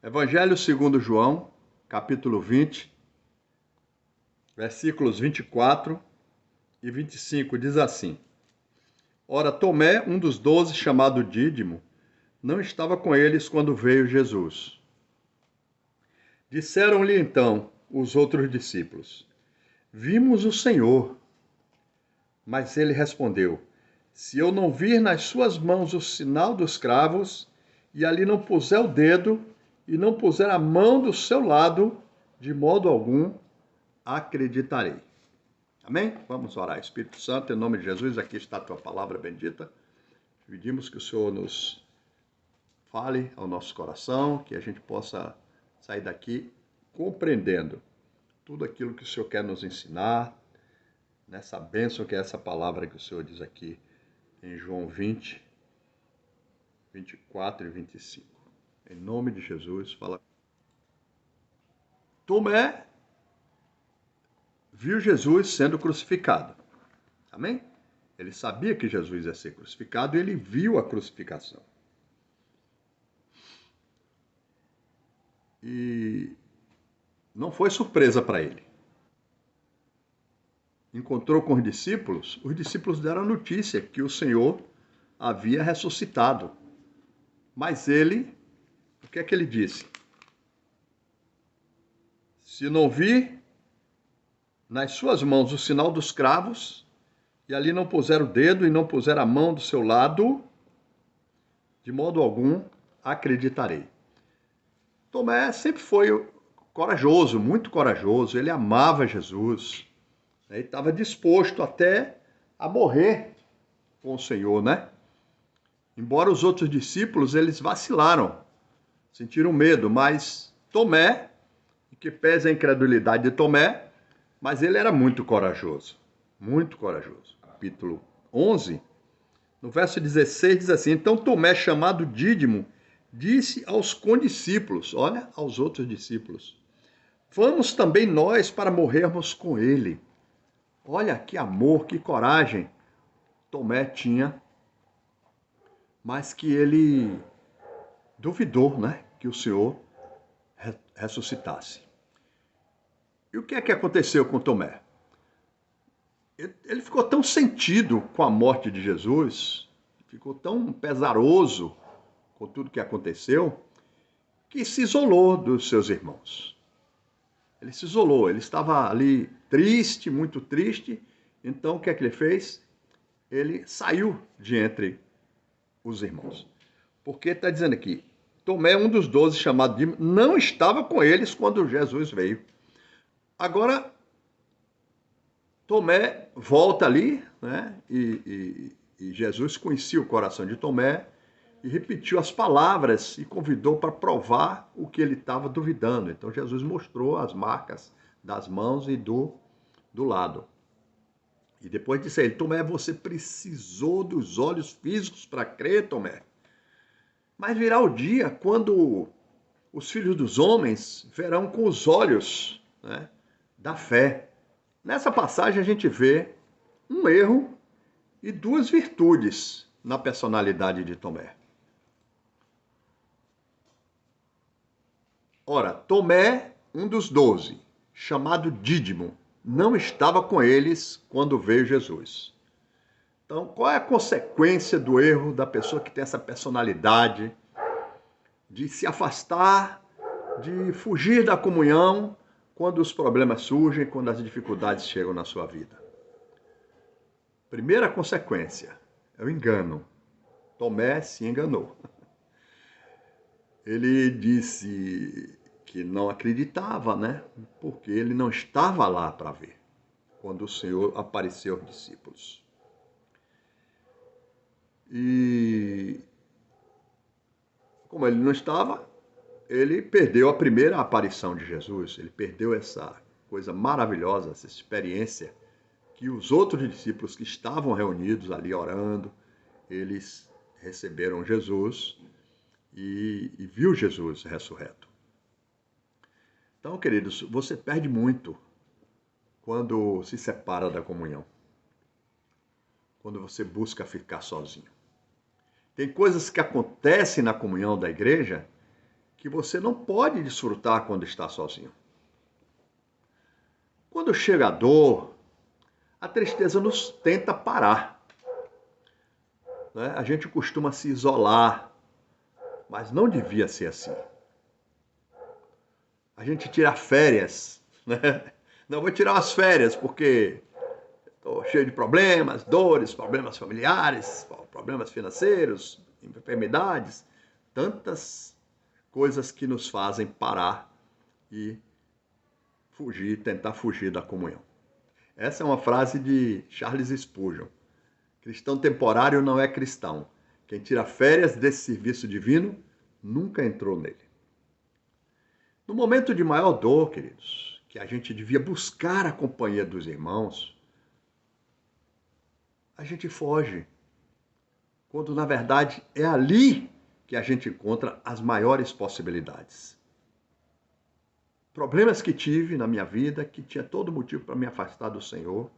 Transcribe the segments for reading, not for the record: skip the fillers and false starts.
Evangelho segundo João, capítulo 20, versículos 24 e 25, diz assim: Ora, Tomé, um dos 12, chamado Dídimo, não estava com eles quando veio Jesus. Disseram-lhe então os outros discípulos: Vimos o Senhor. Mas ele respondeu: Se eu não vir nas suas mãos o sinal dos cravos, e ali não puser o dedo, e não puser a mão do seu lado, de modo algum acreditarei. Amém? Vamos orar. Espírito Santo, em nome de Jesus, aqui está a tua palavra bendita. Pedimos que o Senhor nos fale ao nosso coração, que a gente possa sair daqui compreendendo tudo aquilo que o Senhor quer nos ensinar, nessa bênção que é essa palavra que o Senhor diz aqui em João 20, 24 e 25. Em nome de Jesus, fala. Tomé viu Jesus sendo crucificado. Amém? Ele sabia que Jesus ia ser crucificado e ele viu a crucificação. E não foi surpresa para ele. Encontrou com os discípulos deram a notícia que o Senhor havia ressuscitado. Mas ele, o que é que ele disse? Se não vir nas suas mãos o sinal dos cravos, e ali não puser o dedo e não puser a mão do seu lado, de modo algum acreditarei. Tomé sempre foi corajoso, muito corajoso, ele amava Jesus, ele estava disposto até a morrer com o Senhor, né? Embora os outros discípulos, eles vacilaram, sentiram medo, mas Tomé, que pesa a incredulidade de Tomé, mas ele era muito corajoso, muito corajoso. Capítulo 11, no verso 16, diz assim: Então Tomé, chamado Dídimo, disse aos condiscípulos, olha, aos outros discípulos, vamos também nós para morrermos com ele. Olha que amor, que coragem Tomé tinha, mas que ele duvidou, né, que o Senhor ressuscitasse. E o que é que aconteceu com Tomé? Ele ficou tão sentido com a morte de Jesus, ficou tão pesaroso com tudo que aconteceu, que se isolou dos seus irmãos. Ele se isolou, ele estava ali triste, muito triste, então o que é que ele fez? Ele saiu de entre os irmãos. Porque está dizendo aqui, Tomé, um dos 12, chamado Dídimo, não estava com eles quando Jesus veio. Agora, Tomé volta ali, né? E Jesus conhecia o coração de Tomé e repetiu as palavras e convidou para provar o que ele estava duvidando. Então Jesus mostrou as marcas das mãos e do lado. E depois disse a ele: Tomé, você precisou dos olhos físicos para crer, Tomé. Mas virá o dia quando os filhos dos homens verão com os olhos, né, da fé. Nessa passagem a gente vê um erro e duas virtudes na personalidade de Tomé. Ora, Tomé, um dos 12, chamado Dídimo, não estava com eles quando veio Jesus. Então, qual é a consequência do erro da pessoa que tem essa personalidade de se afastar, de fugir da comunhão quando os problemas surgem, quando as dificuldades chegam na sua vida? Primeira consequência é o engano. Tomé se enganou. Ele disse que não acreditava, né? Porque ele não estava lá para ver quando o Senhor apareceu aos discípulos. E como ele não estava, ele perdeu a primeira aparição de Jesus, ele perdeu essa coisa maravilhosa, essa experiência que os outros discípulos que estavam reunidos ali orando, eles receberam Jesus e viu Jesus ressurreto. Então, queridos, você perde muito quando se separa da comunhão, quando você busca ficar sozinho. Tem coisas que acontecem na comunhão da igreja que que você não pode desfrutar quando está sozinho. Quando chega a dor, a tristeza nos tenta parar, né? A gente costuma se isolar, mas não devia ser assim. A gente tira férias, né? Não, vou tirar umas férias porque estou cheio de problemas, dores, problemas familiares, problemas financeiros, enfermidades, tantas coisas que nos fazem parar e fugir, tentar fugir da comunhão. Essa é uma frase de Charles Spurgeon. Cristão temporário não é cristão. Quem tira férias desse serviço divino nunca entrou nele. No momento de maior dor, queridos, que a gente devia buscar a companhia dos irmãos, a gente foge, quando na verdade é ali que a gente encontra as maiores possibilidades. Problemas que tive na minha vida, que tinha todo motivo para me afastar do Senhor,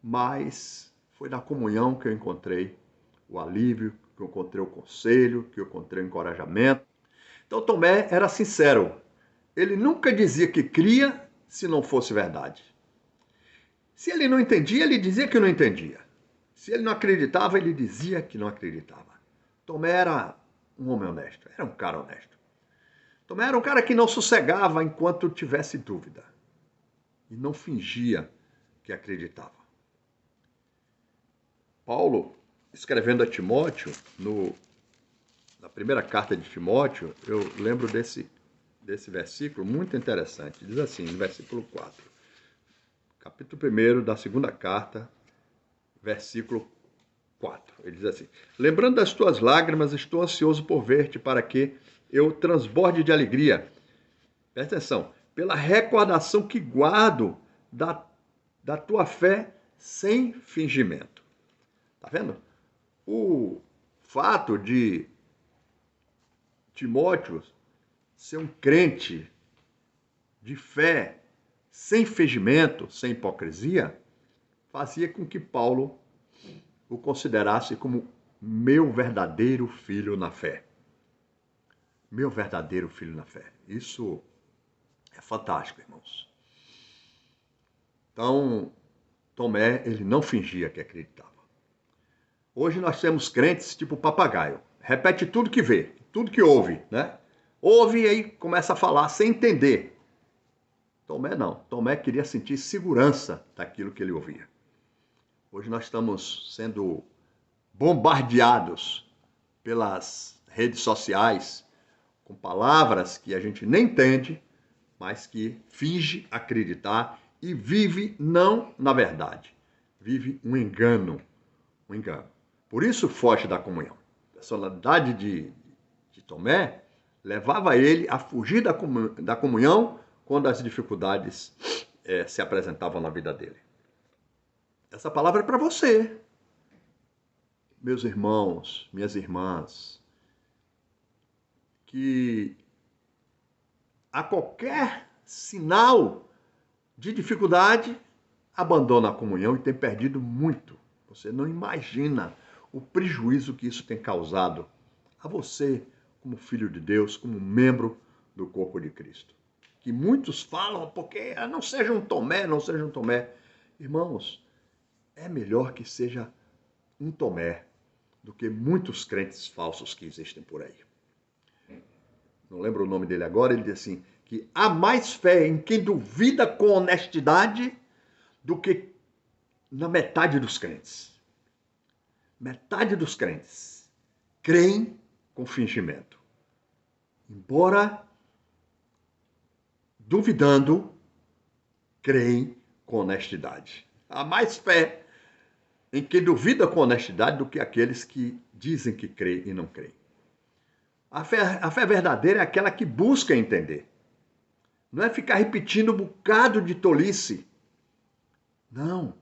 mas foi na comunhão que eu encontrei o alívio, que eu encontrei o conselho, que eu encontrei o encorajamento. Então Tomé era sincero. Ele nunca dizia que cria se não fosse verdade. Se ele não entendia, ele dizia que não entendia. Se ele não acreditava, ele dizia que não acreditava. Tomé era um homem honesto, era um cara honesto. Tomé era um cara que não sossegava enquanto tivesse dúvida. E não fingia que acreditava. Paulo, escrevendo a Timóteo, na primeira carta de Timóteo, eu lembro desse versículo muito interessante. Diz assim, no versículo 4. Capítulo 1 da segunda carta, versículo 4. Ele diz assim: lembrando das tuas lágrimas, estou ansioso por ver-te, para que eu transborde de alegria. Presta atenção. Pela recordação que guardo da tua fé sem fingimento. Tá vendo? O fato de Timóteo ser um crente de fé, sem fingimento, sem hipocrisia, fazia com que Paulo o considerasse como meu verdadeiro filho na fé. Meu verdadeiro filho na fé. Isso é fantástico, irmãos. Então, Tomé, ele não fingia que acreditava. Hoje nós temos crentes tipo papagaio. Repete tudo que vê, tudo que ouve, né? Ouve e aí começa a falar sem entender. Tomé não. Tomé queria sentir segurança daquilo que ele ouvia. Hoje nós estamos sendo bombardeados pelas redes sociais com palavras que a gente nem entende, mas que finge acreditar e vive não na verdade. Vive um engano. Um engano. Por isso foge da comunhão. A personalidade de Tomé levava ele a fugir da comunhão quando as dificuldades se apresentavam na vida dele. Essa palavra é para você, meus irmãos, minhas irmãs, que a qualquer sinal de dificuldade, abandona a comunhão e tem perdido muito. Você não imagina o prejuízo que isso tem causado a você, como filho de Deus, como membro do corpo de Cristo. Que muitos falam, porque não seja um Tomé, não seja um Tomé. Irmãos, é melhor que seja um Tomé do que muitos crentes falsos que existem por aí. Não lembro o nome dele agora, ele diz assim, que há mais fé em quem duvida com honestidade do que na metade dos crentes. Metade dos crentes creem com fingimento. Embora duvidando, creem com honestidade. Há mais fé em quem duvida com honestidade do que aqueles que dizem que creem e não creem. A fé verdadeira é aquela que busca entender. Não é ficar repetindo um bocado de tolice. Não.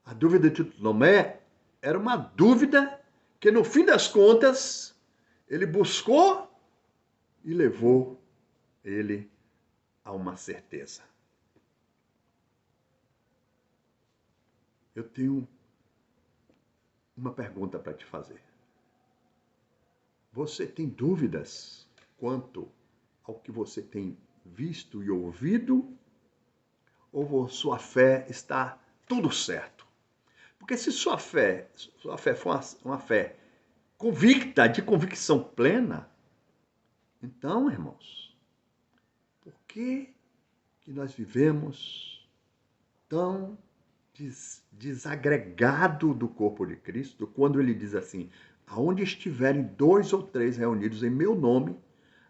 A dúvida de Tomé era uma dúvida que, no fim das contas, ele buscou e levou ele a uma certeza. Eu tenho uma pergunta para te fazer. Você tem dúvidas quanto ao que você tem visto e ouvido, ou sua fé está tudo certo? Porque se sua fé for uma fé convicta, de convicção plena, então, irmãos, por que nós vivemos tão desagregado do corpo de Cristo, quando ele diz assim: aonde estiverem 2 ou 3 reunidos em meu nome,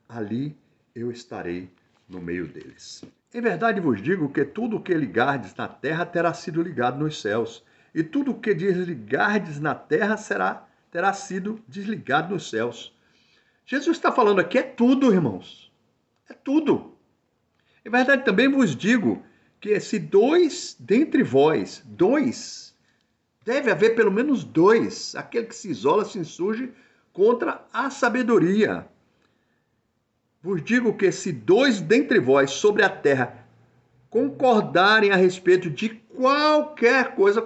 ali eu estarei no meio deles. Em verdade vos digo que tudo o que ligardes na terra terá sido ligado nos céus, e tudo o que desligardes na terra terá sido desligado nos céus. Jesus está falando aqui, é tudo, irmãos. É tudo. Em verdade também vos digo que se 2 dentre vós, 2, deve haver pelo menos 2, aquele que se isola se insurge contra a sabedoria. Vos digo que se 2 dentre vós sobre a terra concordarem a respeito de qualquer coisa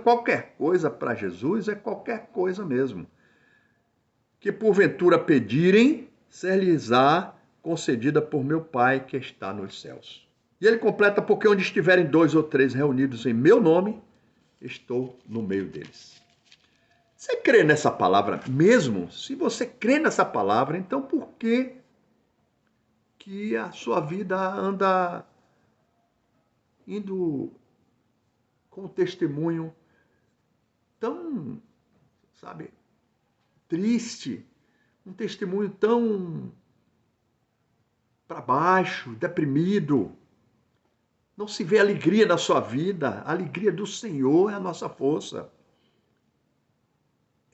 para Jesus é qualquer coisa mesmo, que porventura pedirem, ser-lhes-á concedida por meu Pai que está nos céus. E ele completa: porque onde estiverem 2 ou 3 reunidos em meu nome, estou no meio deles. Você crê nessa palavra mesmo? Se você crê nessa palavra, então por que a sua vida anda indo com um testemunho tão, sabe, triste, um testemunho tão para baixo, deprimido? Não se vê alegria na sua vida. A alegria do Senhor é a nossa força.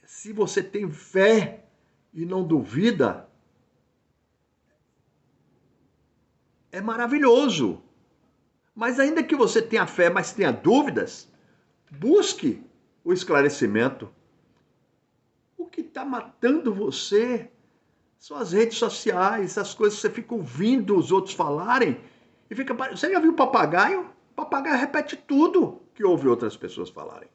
Se você tem fé e não duvida, é maravilhoso. Mas ainda que você tenha fé, mas tenha dúvidas, busque o esclarecimento. O que está matando você são as redes sociais, as coisas que você fica ouvindo os outros falarem. E fica... Você já viu o papagaio? O papagaio repete tudo que ouve outras pessoas falarem.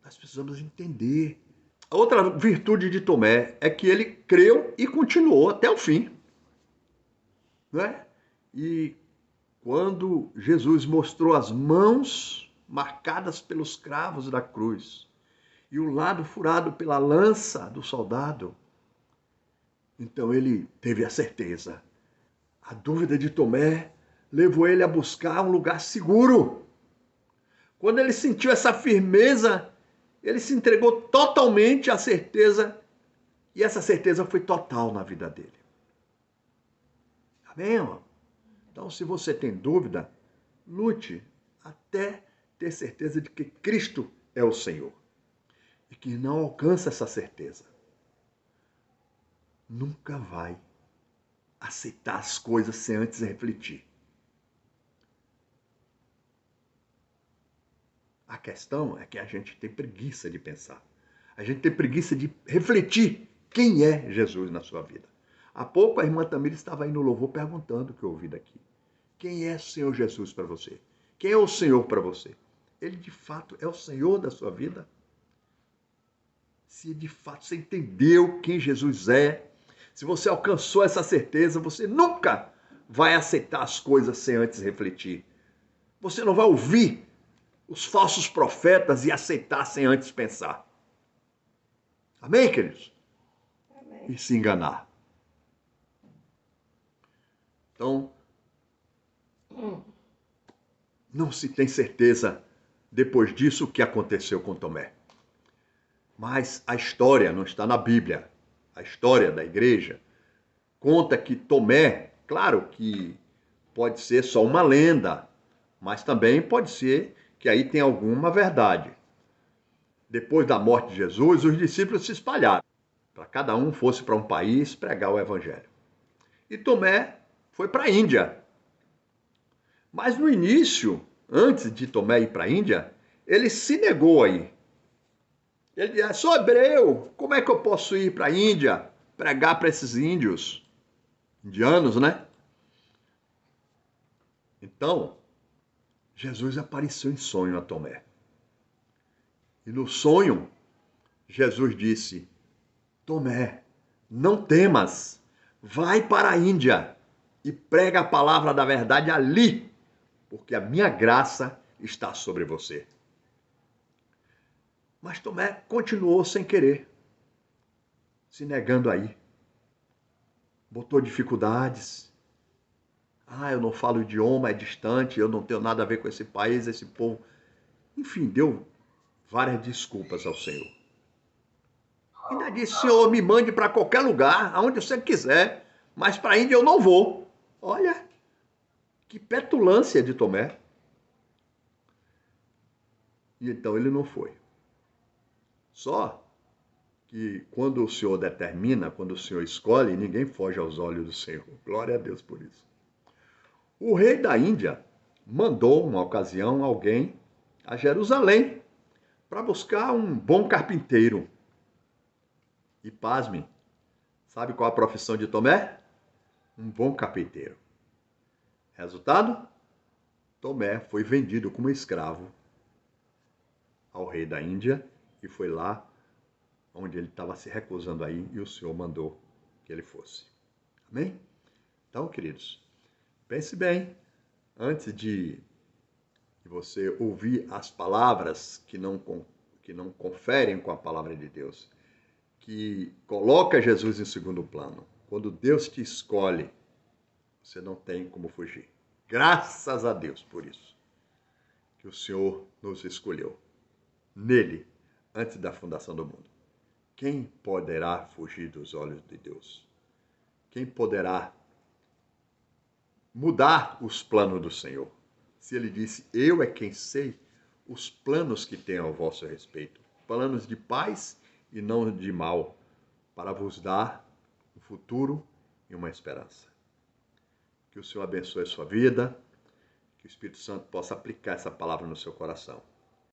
Nós precisamos entender. A outra virtude de Tomé é que ele creu e continuou até o fim. Né? E quando Jesus mostrou as mãos marcadas pelos cravos da cruz e o lado furado pela lança do soldado, então ele teve a certeza. A dúvida de Tomé levou ele a buscar um lugar seguro. Quando ele sentiu essa firmeza, ele se entregou totalmente à certeza, e essa certeza foi total na vida dele. Amém, irmão? Então, se você tem dúvida, lute até ter certeza de que Cristo é o Senhor. E que não alcança essa certeza, nunca vai aceitar as coisas sem antes refletir. A questão é que a gente tem preguiça de pensar. A gente tem preguiça de refletir quem é Jesus na sua vida. Há pouco a irmã Tamira estava aí no louvor perguntando o que eu ouvi daqui. Quem é o Senhor Jesus para você? Quem é o Senhor para você? Ele de fato é o Senhor da sua vida? Se de fato você entendeu quem Jesus é, se você alcançou essa certeza, você nunca vai aceitar as coisas sem antes refletir. Você não vai ouvir os falsos profetas e aceitar sem antes pensar. Amém, queridos? Amém. E se enganar. Então, não se tem certeza depois disso o que aconteceu com Tomé. Mas a história não está na Bíblia. A história da igreja conta que Tomé, claro que pode ser só uma lenda, mas também pode ser que aí tem alguma verdade. Depois da morte de Jesus, os discípulos se espalharam, para cada um fosse para um país pregar o evangelho. E Tomé foi para a Índia. Mas no início, antes de Tomé ir para a Índia, ele se negou a ir. Ele disse: sou hebreu, como é que eu posso ir para a Índia pregar para esses índios? Indianos, né? Então, Jesus apareceu em sonho a Tomé. E no sonho, Jesus disse: Tomé, não temas, vai para a Índia e prega a palavra da verdade ali, porque a minha graça está sobre você. Mas Tomé continuou sem querer, se negando aí. Botou dificuldades. Eu não falo o idioma, é distante, eu não tenho nada a ver com esse país, esse povo. Enfim, deu várias desculpas ao Senhor. Ainda disse, Senhor, me mande para qualquer lugar, aonde você quiser, mas para a Índia eu não vou. Olha, que petulância de Tomé. E então ele não foi. Só que quando o Senhor determina, quando o Senhor escolhe, ninguém foge aos olhos do Senhor. Glória a Deus por isso. O rei da Índia mandou, uma ocasião, alguém a Jerusalém para buscar um bom carpinteiro. E pasmem, sabe qual a profissão de Tomé? Um bom carpinteiro. Resultado? Tomé foi vendido como escravo ao rei da Índia e foi lá onde ele estava se recusando aí e o Senhor mandou que ele fosse. Amém? Então, queridos, pense bem antes de você ouvir as palavras que não conferem com a palavra de Deus, que coloca Jesus em segundo plano. Quando Deus te escolhe, você não tem como fugir. Graças a Deus por isso, que o Senhor nos escolheu. Nele, antes da fundação do mundo. Quem poderá fugir dos olhos de Deus? Quem poderá mudar os planos do Senhor? Se ele disse, eu é quem sei os planos que tenho ao vosso respeito. Planos de paz e não de mal, para vos dar um futuro e uma esperança. Que o Senhor abençoe a sua vida, que o Espírito Santo possa aplicar essa palavra no seu coração.